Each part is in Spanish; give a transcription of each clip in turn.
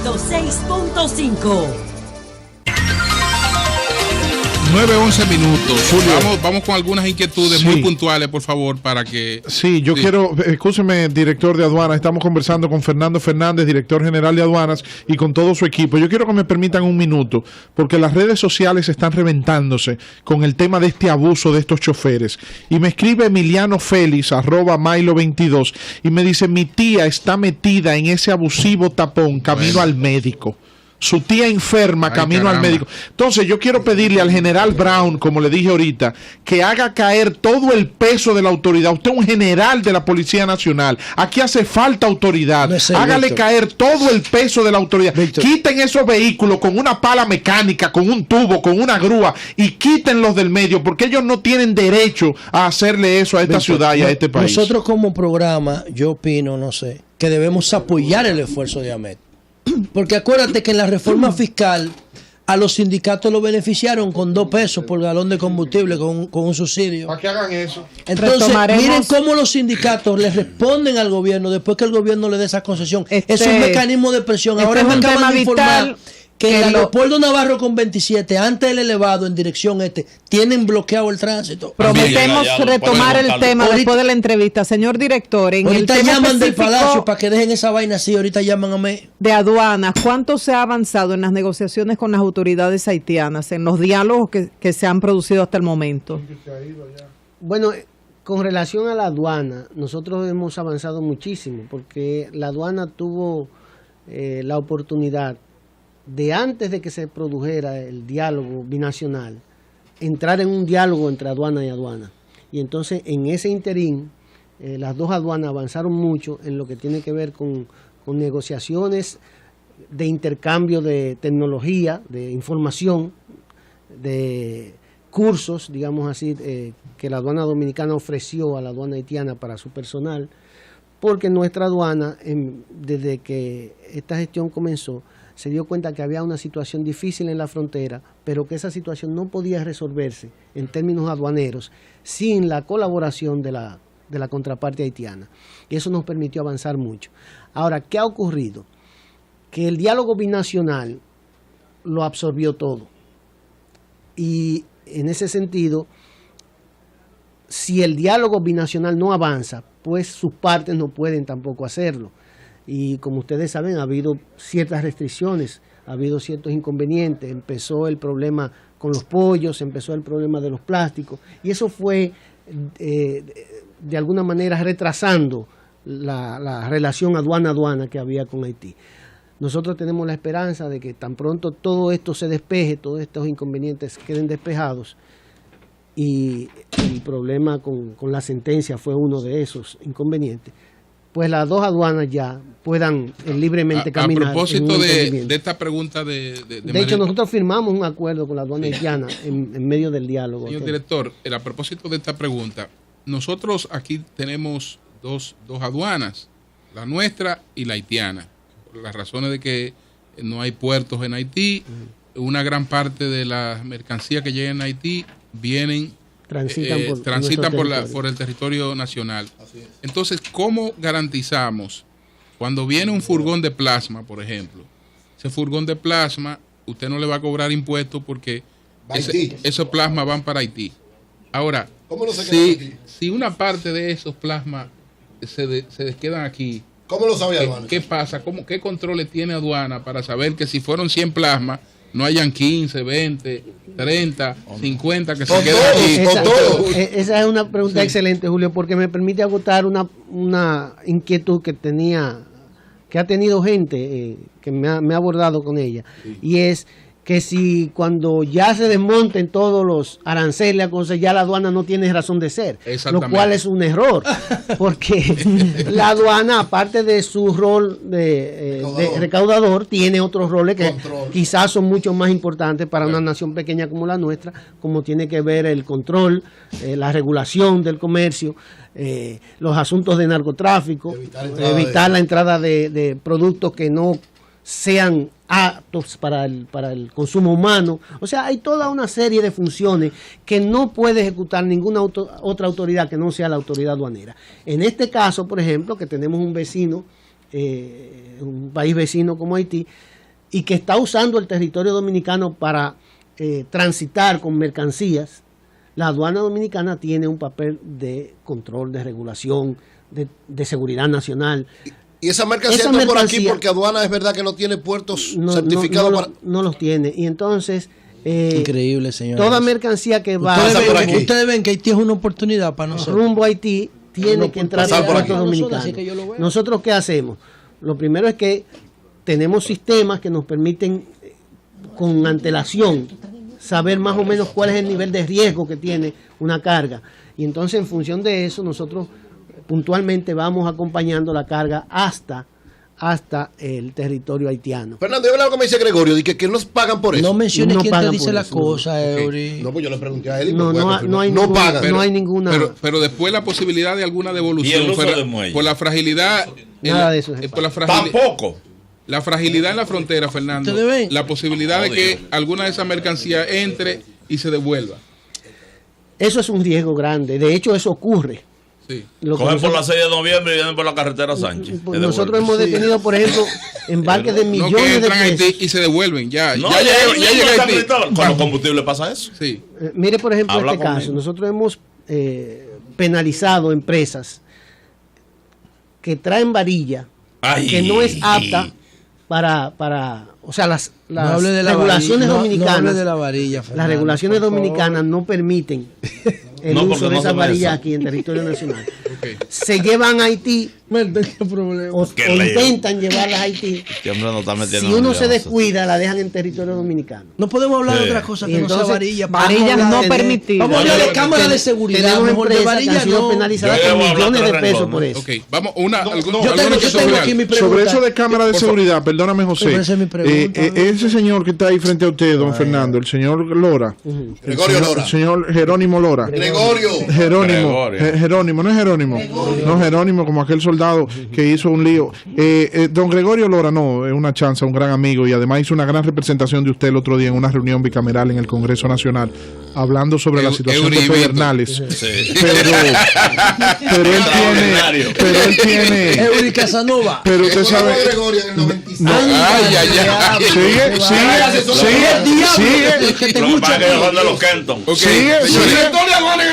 106.5. 9:11 minutos. Vamos con algunas inquietudes muy puntuales, por favor, para que... Sí, yo quiero, escúcheme, director de aduanas, estamos conversando con Fernando Fernández, director general de aduanas, y con todo su equipo. Yo quiero que me permitan un minuto, porque las redes sociales están reventándose con el tema de este abuso de estos choferes. Y me escribe Emiliano Félix, @Milo22, y me dice, mi tía está metida en ese abusivo tapón camino al médico. Su tía enferma, camino al médico. Entonces yo quiero pedirle al general Brown, como le dije ahorita, que haga caer todo el peso de la autoridad. Usted es un general de la Policía Nacional. Aquí hace falta autoridad. Hágale caer todo el peso de la autoridad. Quiten esos vehículos con una pala mecánica, con un tubo, con una grúa, y quítenlos del medio, porque ellos no tienen derecho a hacerle eso a esta ciudad y a este país. Nosotros como programa, yo opino, no sé, que debemos apoyar el esfuerzo de AMET. Porque acuérdate que en la reforma fiscal a los sindicatos lo beneficiaron con 2 pesos por galón de combustible, con un subsidio. ¿Para qué hagan eso? Entonces, miren cómo los sindicatos le responden al gobierno después que el gobierno le dé esa concesión. Es un mecanismo de presión. Ahora me acaban de informar que en el Leopoldo Navarro con 27, antes del elevado en dirección tienen bloqueado el tránsito. Prometemos retomar el tema después de la entrevista. Señor director, en ahorita el tema llaman del Palacio para que dejen esa vaina así, ahorita llaman a mí. De aduanas, ¿cuánto se ha avanzado en las negociaciones con las autoridades haitianas, en los diálogos que se han producido hasta el momento? Bueno, con relación a la aduana, nosotros hemos avanzado muchísimo, porque la aduana tuvo la oportunidad de, antes de que se produjera el diálogo binacional, entrar en un diálogo entre aduana y aduana. Y entonces en ese interín, las dos aduanas avanzaron mucho en lo que tiene que ver con negociaciones de intercambio de tecnología, de información, de cursos, digamos así, que la aduana dominicana ofreció a la aduana haitiana para su personal, porque nuestra aduana, desde que esta gestión comenzó, se dio cuenta que había una situación difícil en la frontera, pero que esa situación no podía resolverse en términos aduaneros sin la colaboración de la contraparte haitiana. Y eso nos permitió avanzar mucho. Ahora, ¿qué ha ocurrido? Que el diálogo binacional lo absorbió todo. Y en ese sentido, si el diálogo binacional no avanza, pues sus partes no pueden tampoco hacerlo. Y como ustedes saben, ha habido ciertas restricciones, ha habido ciertos inconvenientes. Empezó el problema con los pollos, empezó el problema de los plásticos, y eso fue de alguna manera retrasando la relación aduana-aduana que había con Haití. Nosotros tenemos la esperanza de que tan pronto todo esto se despeje, todos estos inconvenientes queden despejados, y el problema con la sentencia fue uno de esos inconvenientes, pues las dos aduanas ya puedan libremente caminar. A propósito de esta pregunta de hecho, nosotros firmamos un acuerdo con la aduana haitiana en medio del diálogo. Señor director, a propósito de esta pregunta, nosotros aquí tenemos dos aduanas, la nuestra y la haitiana, por las razones de que no hay puertos en Haití. Una gran parte de las mercancías que llegan a Haití transitan por el territorio nacional. Entonces, ¿cómo garantizamos cuando viene un furgón de plasma, por ejemplo? Ese furgón de plasma, usted no le va a cobrar impuestos porque esos plasmas van para Haití. Ahora, si una parte de esos plasmas se quedan aquí, ¿cómo lo sabe aduana? ¿Qué pasa? ¿Qué controles tiene aduana para saber que si fueron 100 plasmas, no hayan 15, 20, 30, 50 que se queden aquí? Esa es una pregunta excelente, Julio, porque me permite agotar una inquietud que ha tenido gente que me ha abordado con ella, y es que si cuando ya se desmonten todos los aranceles, entonces ya la aduana no tiene razón de ser, lo cual es un error, porque la aduana, aparte de su rol de recaudador, tiene otros roles que quizás son mucho más importantes para una nación pequeña como la nuestra, como tiene que ver el control, la regulación del comercio, los asuntos de narcotráfico, evitar la entrada de productos que no sean aptos para el consumo humano. O sea, hay toda una serie de funciones que no puede ejecutar ninguna otra autoridad que no sea la autoridad aduanera. En este caso, por ejemplo, que tenemos un vecino un país vecino como Haití, y que está usando el territorio dominicano para transitar con mercancías, la aduana dominicana tiene un papel de control, de regulación, de seguridad nacional. Y esa mercancía está por aquí porque aduana es verdad que no tiene puertos certificados. No los tiene. Y entonces... increíble, señor. Toda mercancía que va... Ustedes ven que Haití es una oportunidad para nosotros. Rumbo a Haití tiene que entrar por puertos dominicanos. ¿Nosotros qué hacemos? Lo primero es que tenemos sistemas que nos permiten con antelación saber más o menos cuál es el nivel de riesgo que tiene una carga. Y entonces en función de eso nosotros puntualmente vamos acompañando la carga hasta el territorio haitiano. Fernando, yo veo lo que me dice Gregorio, de que nos pagan por eso. No menciones quién te dice la cosa, Eury. No, pues yo le pregunté a él y no hay ninguna. Pero después la posibilidad de alguna devolución por la fragilidad. Nada de eso. Tampoco. La fragilidad en la frontera, Fernando. La posibilidad de que alguna de esas mercancías entre y se devuelva. Eso es un riesgo grande. De hecho, eso ocurre. Sí. Cogen por la 6 de noviembre y vienen por la carretera Sánchez. Nosotros hemos detenido, por ejemplo, embarques de millones de pesos. Y se devuelven, ya llega Haití. Con los combustibles pasa eso. Sí. Mire, por ejemplo, este caso. Nosotros hemos penalizado empresas que traen varilla que no es apta para o sea, las regulaciones dominicanas, las regulaciones dominicanas no permiten el uso de esas varillas aquí en territorio nacional. Se llevan a Haití o intentan llevarlas a Haití. Si uno se descuida, la dejan en territorio dominicano. No podemos hablar de otra cosa que no sea varillas. Varillas no permitidas. Vamos a hablar de cámaras de seguridad. Tenemos empresas que han sido penalizadas con millones de pesos por eso. Vamos, yo tengo aquí mi pregunta. Sobre eso de cámara de seguridad, perdóname, José. Ese señor que está ahí frente a usted, don Fernando, el señor Lora. Gregorio Lora. El señor Jerónimo Lora. Gregorio. Jerónimo, no es Jerónimo. No, Jerónimo, como aquel soldado que hizo un lío. Don Gregorio Lora, no, es una chanza, un gran amigo, y además hizo una gran representación de usted el otro día en una reunión bicameral en el Congreso Nacional, hablando sobre la situación de Pedernales. Sí. Pero él tiene. Eury Casanova. Pero usted sabe. Sigue.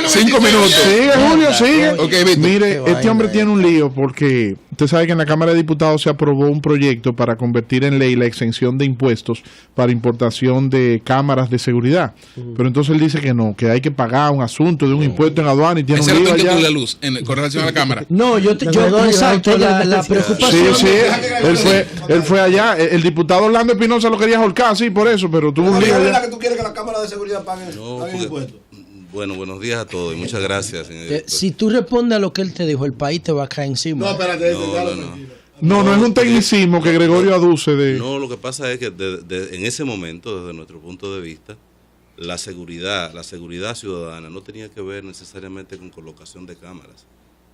5 minutos. Sigue, Julio, sigue. Mire, este hombre tiene un lío porque usted sabe que en la Cámara de Diputados se aprobó un proyecto para convertir en ley la exención de impuestos para importación de cámaras de seguridad. Pero entonces él dice que no, que hay que pagar un asunto de un impuesto en aduana y tiene un lío allá. La luz con relación a la Cámara. No, exacto, la preocupación. Sí, él fue allá. El diputado Orlando Espinosa lo quería holcar, sí, por eso, pero tuvo un lío allá. Que tú quieres que la Cámara de Seguridad pague impuestos? Bueno, buenos días a todos y muchas gracias, señor director. Si tú respondes a lo que él te dijo, el país te va a caer encima. No, espérate, no es un tecnicismo que Gregorio aduce de... No, lo que pasa es que en ese momento, desde nuestro punto de vista, la seguridad ciudadana no tenía que ver necesariamente con colocación de cámaras.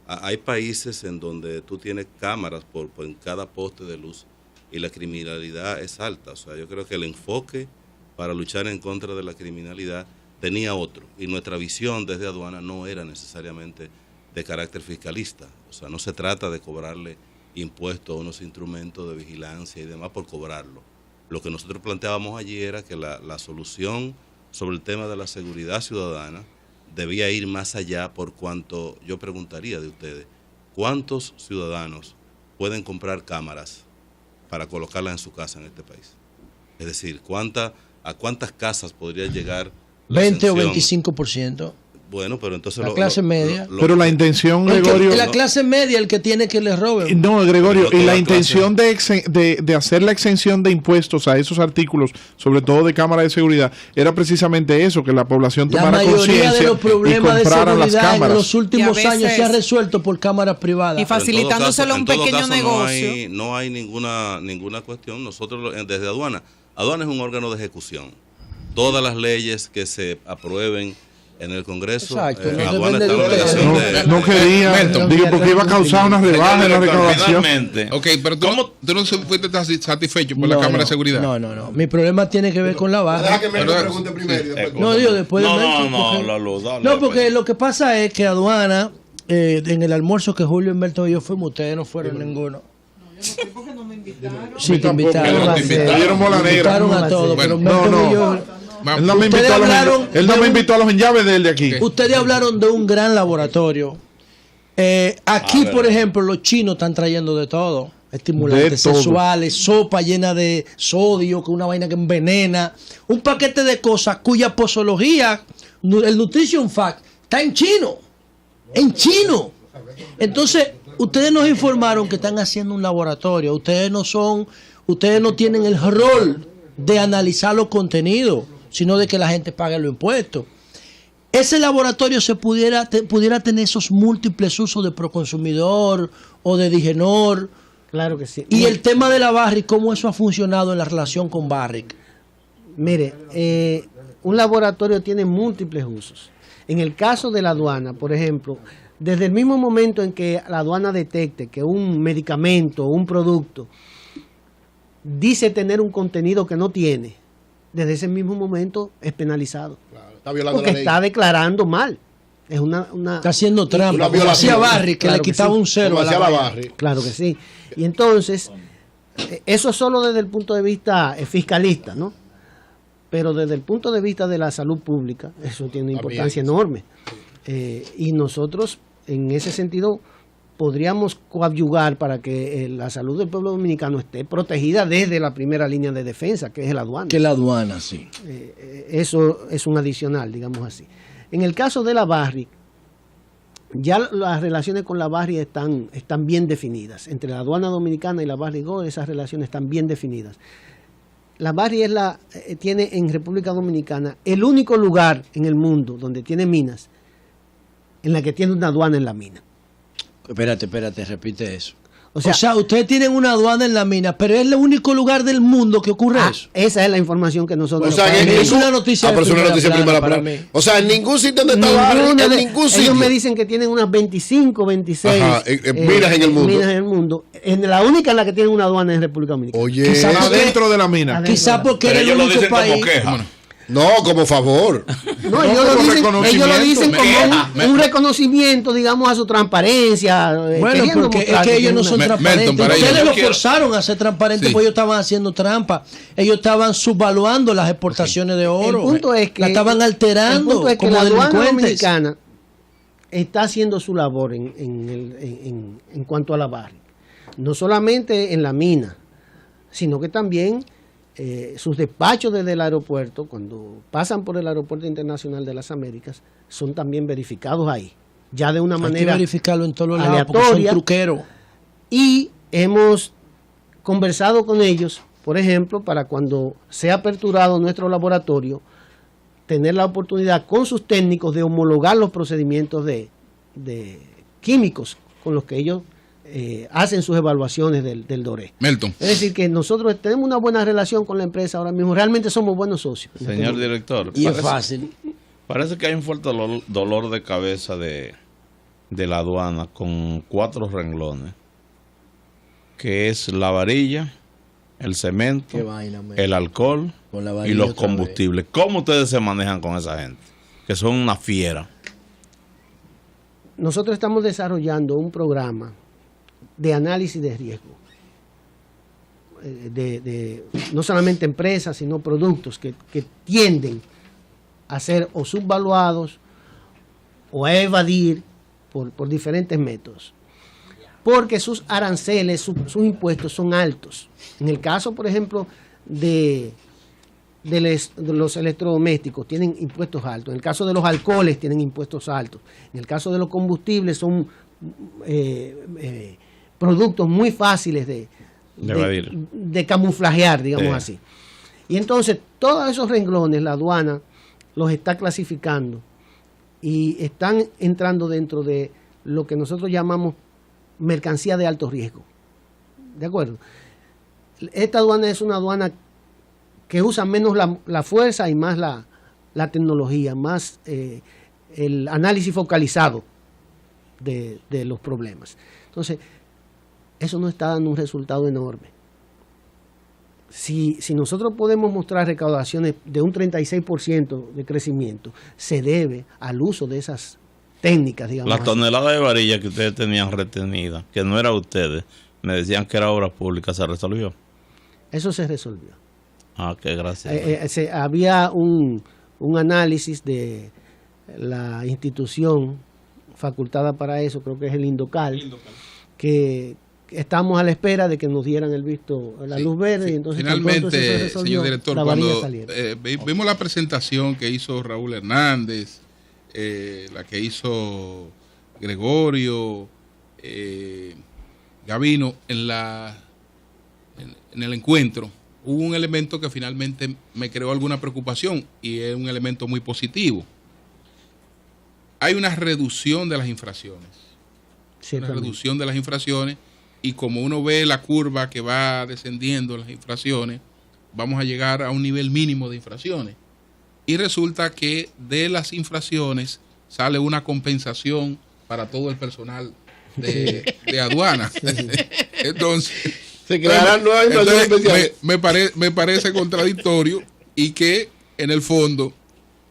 Hay países en donde tú tienes cámaras en cada poste de luz y la criminalidad es alta. O sea, yo creo que el enfoque para luchar en contra de la criminalidad tenía otro, y nuestra visión desde aduana no era necesariamente de carácter fiscalista. O sea, no se trata de cobrarle impuestos a unos instrumentos de vigilancia y demás por cobrarlo. Lo que nosotros planteábamos allí era que la solución sobre el tema de la seguridad ciudadana debía ir más allá, por cuanto yo preguntaría de ustedes, ¿cuántos ciudadanos pueden comprar cámaras para colocarlas en su casa en este país? Es decir, ¿a cuántas casas podría llegar 20 o 25%. Bueno, pero entonces la clase media. Pero la intención, Gregorio... La clase media el que tiene que le roben. No, Gregorio, y la intención de hacer la exención de impuestos a esos artículos, sobre todo de cámara de seguridad, era precisamente eso, que la población tomara conciencia. La mayoría de los problemas de seguridad en los últimos años se ha resuelto por cámaras privadas. Y facilitándoselo a un pequeño negocio. No hay ninguna cuestión. Nosotros desde aduana es un órgano de ejecución. Todas las leyes que se aprueben en el Congreso, aduana está en la obligación de... No quería, digo, porque iba a causar una rebaja en la recaudación. Ok, pero tú no fuiste satisfecho por la Cámara de Seguridad. No. Mi problema tiene que ver con la baja. Deja que me pregunte primero. No, digo, después de... No, porque lo que pasa es que aduana, en el almuerzo que Julio Humberto y yo fuimos, ustedes no fueron ninguno. Sí, te invitaron. Invitaron a todos. Bueno, él no me invitó a los enllaves de él de aquí. Ustedes hablaron de un gran laboratorio. Aquí, por ejemplo, los chinos están trayendo de todo. Estimulantes sexuales, sopa llena de sodio, que una vaina que envenena. Un paquete de cosas cuya posología, el Nutrition Fact, está en chino. En chino. Entonces, ustedes nos informaron que están haciendo un laboratorio. Ustedes no tienen el rol de analizar los contenidos, sino de que la gente pague los impuestos. Ese laboratorio se pudiera tener esos múltiples usos de Proconsumidor o de Digenor. Claro que sí. Y el tema de la Barrick, ¿cómo eso ha funcionado en la relación con Barrick? Mire, un laboratorio tiene múltiples usos. En el caso de la aduana, por ejemplo, desde el mismo momento en que la aduana detecte que un medicamento o un producto dice tener un contenido que no tiene, desde ese mismo momento es penalizado. Claro, está violando porque la ley. Está declarando mal. Es una está haciendo trampa. Como hacía Barrick, que le quitaba un cero a la Barrick. Claro que sí. Y entonces, eso es solo desde el punto de vista fiscalista, ¿no? Pero desde el punto de vista de la salud pública, eso tiene una importancia enorme. Y nosotros, en ese sentido, podríamos coadyuvar para que la salud del pueblo dominicano esté protegida desde la primera línea de defensa, que es la aduana. Que la aduana, sí. Eso es un adicional, digamos así. En el caso de la Barrick, ya las relaciones con la Barrick están bien definidas. Entre la aduana dominicana y la Barrick Gold, esas relaciones están bien definidas. La Barrick tiene en República Dominicana el único lugar en el mundo donde tiene minas en la que tiene una aduana en la mina. Espérate, repite eso. O sea, ustedes tienen una aduana en la mina, pero es el único lugar del mundo que ocurre eso. Esa es la información que nosotros... O sea, es una noticia de primera plana. O sea, en ningún sitio donde está en ningún sitio. Ellos me dicen que tienen unas 25, 26 minas en el mundo. Minas en el mundo. La única en la que tienen una aduana es en República Dominicana. Oye, adentro de la mina. Quizás porque era el único país. No, como favor. No, ellos lo dicen como un reconocimiento, digamos, a su transparencia. Bueno, porque es que ellos no son transparentes. Ustedes lo forzaron a ser transparentes porque ellos estaban haciendo trampa. Ellos estaban subvaluando las exportaciones de oro. El punto es que la estaban alterando. El punto es que como la aduana delincuentes. dominicana está haciendo su labor en cuanto a la Barrick. No solamente en la mina, sino que también sus despachos desde el aeropuerto, cuando pasan por el Aeropuerto Internacional de las Américas, son también verificados ahí, ya de una manera hay que verificarlo en todos los lados, aleatoria, porque son truqueros. Y hemos conversado con ellos, por ejemplo, para cuando sea aperturado nuestro laboratorio, tener la oportunidad con sus técnicos de homologar los procedimientos de químicos con los que ellos hacen sus evaluaciones del DORE. Melton. Es decir, que nosotros tenemos una buena relación con la empresa ahora mismo, realmente somos buenos socios. Señor director. Y es fácil. Parece que hay un fuerte dolor de cabeza de la aduana con 4 renglones, que es la varilla, el cemento, el alcohol y los combustibles. ¿Cómo ustedes se manejan con esa gente? Que son una fiera. Nosotros estamos desarrollando un programa de análisis de riesgo, no solamente empresas, sino productos que tienden a ser o subvaluados o a evadir por diferentes métodos, porque sus aranceles, sus impuestos son altos. En el caso, por ejemplo, de los electrodomésticos tienen impuestos altos, en el caso de los alcoholes tienen impuestos altos, en el caso de los combustibles son productos muy fáciles de camuflajear, digamos así. Y entonces todos esos renglones la aduana los está clasificando y están entrando dentro de lo que nosotros llamamos mercancía de alto riesgo. ¿De acuerdo? Esta aduana es una aduana que usa menos la fuerza y más la tecnología, más el análisis focalizado de los problemas. Entonces, eso nos está dando un resultado enorme. Si nosotros podemos mostrar recaudaciones de un 36% de crecimiento, se debe al uso de esas técnicas, digamos. La tonelada de varilla que ustedes tenían retenida, que no era ustedes, Me decían que era obra pública, ¿se resolvió? Eso se resolvió. Ah, qué gracias. Había un análisis de la institución facultada para eso, creo que es el Indocal, que estamos a la espera de que nos dieran el visto, la luz verde. Y entonces finalmente, señor director, cuando vimos la presentación que hizo Raúl Hernández, la que hizo Gregorio, Gavino, en el encuentro, hubo un elemento que finalmente me creó alguna preocupación y es un elemento muy positivo. Hay una reducción de las infracciones. Una reducción de las infracciones, y como uno ve la curva que va descendiendo las infracciones, vamos a llegar a un nivel mínimo de infracciones. Y resulta que de las infracciones sale una compensación para todo el personal de aduana. Entonces, se crearán nuevas infracciones especiales. Me parece contradictorio, y que en el fondo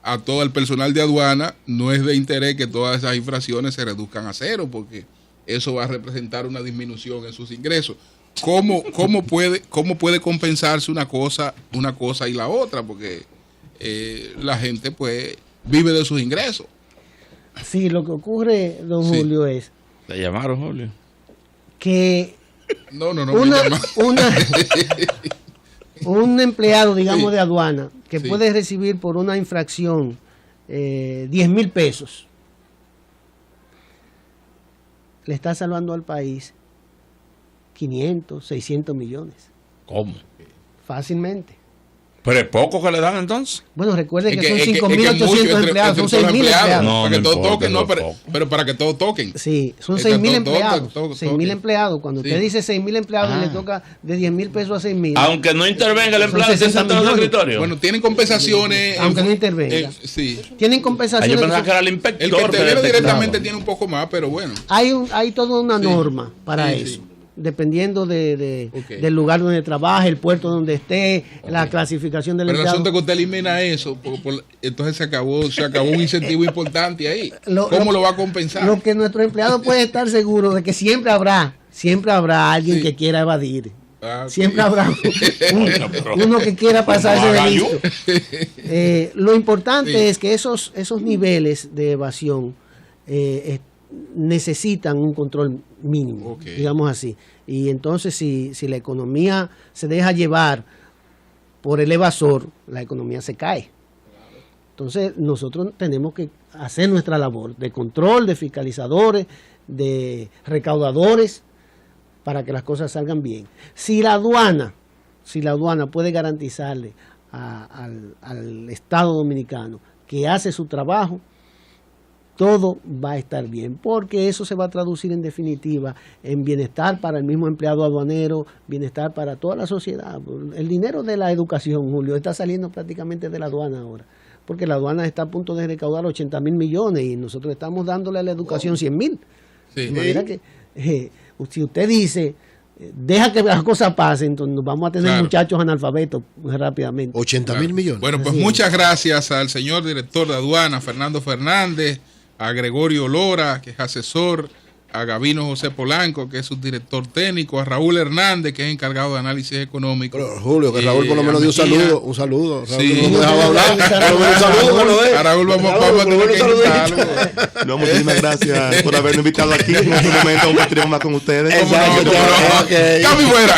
a todo el personal de aduana no es de interés que todas esas infracciones se reduzcan a cero, porque eso va a representar una disminución en sus ingresos. ¿Cómo puede compensarse una cosa y la otra? Porque la gente pues vive de sus ingresos. Sí, lo que ocurre, don Julio, es... ¿Te llamaron, Julio? Que no un empleado, digamos, de aduana, que puede recibir por una infracción 10,000 pesos, le está salvando al país 500, 600 millones. ¿Cómo? Fácilmente. ¿Pero es poco que le dan entonces? Bueno, recuerde que son 5.800 empleados, son 6.000 empleados. No, para que todos toquen, pero para que todos toquen. Sí, son 6.000 empleados. 6.000 empleados. Cuando usted dice 6.000 empleados, le toca de 10,000 pesos a 6.000. Aunque no intervenga el empleado, se sentado en el escritorio. Bueno, tienen compensaciones. Aunque no intervenga. Sí. Tienen compensaciones. Yo pensaba que era el inspector. El que interviene directamente tiene un poco más, pero bueno. Hay toda una norma para eso. Sí. Dependiendo del lugar donde trabaje, el puerto donde esté, la clasificación del empleado. Pero el asunto es que usted elimina eso, entonces se acabó un incentivo importante ahí. ¿Cómo lo va a compensar? Lo que nuestro empleado puede estar seguro de que siempre habrá alguien que quiera evadir. Siempre habrá uno que quiera pasarse de listo. Lo importante es que esos niveles de evasión necesitan un control mínimo, digamos así. Y entonces si la economía se deja llevar por el evasor, la economía se cae. Entonces nosotros tenemos que hacer nuestra labor de control, de fiscalizadores, de recaudadores, para que las cosas salgan bien. Si la aduana puede garantizarle al Estado Dominicano que hace su trabajo, todo va a estar bien, porque eso se va a traducir en definitiva en bienestar para el mismo empleado aduanero, bienestar para toda la sociedad. El dinero de la educación, Julio, está saliendo prácticamente de la aduana ahora, porque la aduana está a punto de recaudar 80,000 millones y nosotros estamos dándole a la educación 100,000. De manera que si usted dice, deja que las cosas pasen, entonces nos vamos a tener muchachos analfabetos muy rápidamente. 80,000 millones. Bueno, pues muchas gracias al señor director de aduana, Fernando Fernández, a Gregorio Lora, que es asesor, a Gavino José Polanco, que es subdirector técnico, a Raúl Hernández, que es encargado de análisis económico. Pero, Julio, que Raúl por lo menos dio un saludo. Sí. No me dejaba hablar. Un saludo, a Raúl vamos a tener que invitarlo. No, muchísimas gracias por haberme invitado aquí. En este momento compartiremos más con ustedes. ¡Cami fuera!